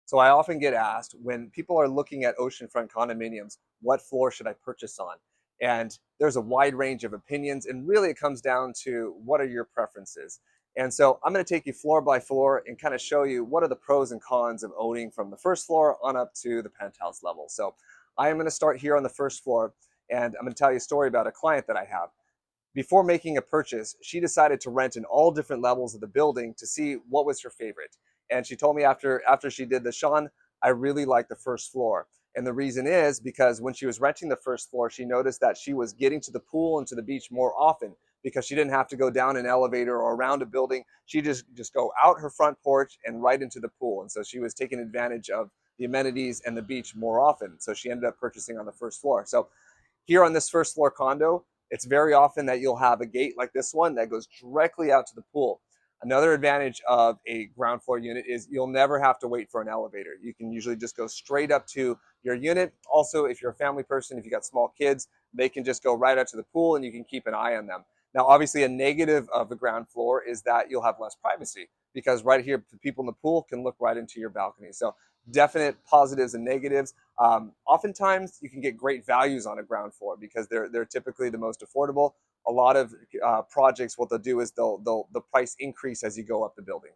So I often get asked when people are looking at oceanfront condominiums, what floor should I purchase on? And there's a wide range of opinions, and really it comes down to what are your preferences. And so I'm going to take you floor by floor and kind of show you what are the pros and cons of owning from the first floor on up to the penthouse level. So I am going to start here on the first floor, and I'm going to tell you a story about a client that I have. Before making a purchase, she decided to rent in all different levels of the building to see what was her favorite. And she told me after she did this, Sean, I really like the first floor. And the reason is because when she was renting the first floor, she noticed that she was getting to the pool and to the beach more often because she didn't have to go down an elevator or around a building. She just go out her front porch and right into the pool. And so she was taking advantage of the amenities and the beach more often. So she ended up purchasing on the first floor. So here on this first floor condo, it's very often that you'll have a gate like this one that goes directly out to the pool. Another advantage of a ground floor unit is you'll never have to wait for an elevator. You can usually just go straight up to your unit. Also, if you're a family person, if you got small kids, they can just go right out to the pool and you can keep an eye on them. Now, obviously a negative of the ground floor is that you'll have less privacy because right here, the people in the pool can look right into your balcony. So definite positives and negatives. Oftentimes you can get great values on a ground floor because they're typically the most affordable. A lot of projects, what they'll do is the price increase as you go up the building.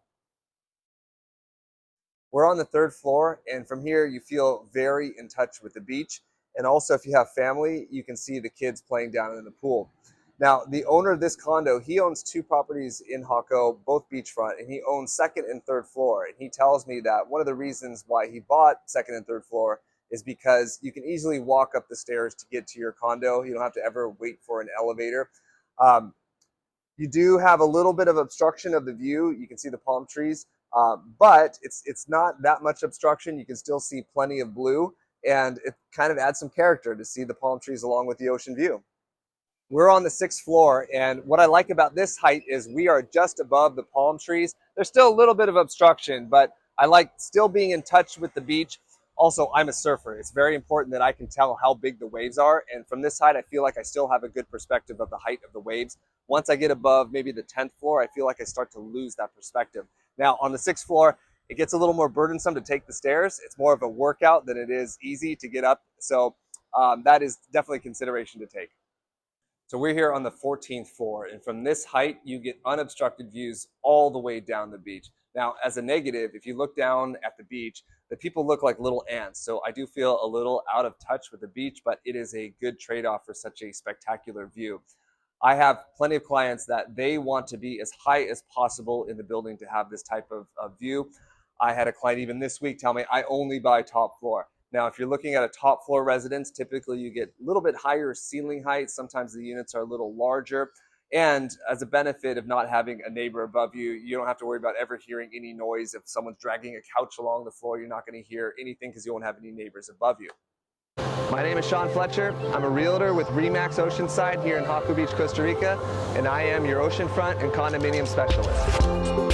We're on the third floor, and from here you feel very in touch with the beach. And also if you have family, you can see the kids playing down in the pool. Now, the owner of this condo, he owns two properties in Jaco, both beachfront, and he owns second and third floor. And he tells me that one of the reasons why he bought second and third floor is because you can easily walk up the stairs to get to your condo. You don't have to ever wait for an elevator. You do have a little bit of obstruction of the view. You can see the palm trees, but it's not that much obstruction. You can still see plenty of blue, and it kind of adds some character to see the palm trees along with the ocean view. We're on the sixth floor, and what I like about this height is we are just above the palm trees. There's still a little bit of obstruction, but I like still being in touch with the beach. Also, I'm a surfer. It's very important that I can tell how big the waves are, and from this height, I feel like I still have a good perspective of the height of the waves. Once I get above maybe the 10th floor, I feel like I start to lose that perspective. Now, on the sixth floor, it gets a little more burdensome to take the stairs. It's more of a workout than it is easy to get up, so that is definitely a consideration to take. So we're here on the 14th floor, and from this height, you get unobstructed views all the way down the beach. Now, as a negative, if you look down at the beach, the people look like little ants. So I do feel a little out of touch with the beach, but it is a good trade-off for such a spectacular view. I have plenty of clients that they want to be as high as possible in the building to have this type of view. I had a client even this week tell me, I only buy top floor. Now, if you're looking at a top floor residence, typically you get a little bit higher ceiling height. Sometimes the units are a little larger. And as a benefit of not having a neighbor above you, you don't have to worry about ever hearing any noise. If someone's dragging a couch along the floor, you're not going to hear anything because you won't have any neighbors above you. My name is Sean Fletcher. I'm a realtor with Remax Oceanside here in Jaco Beach, Costa Rica, and I am your oceanfront and condominium specialist.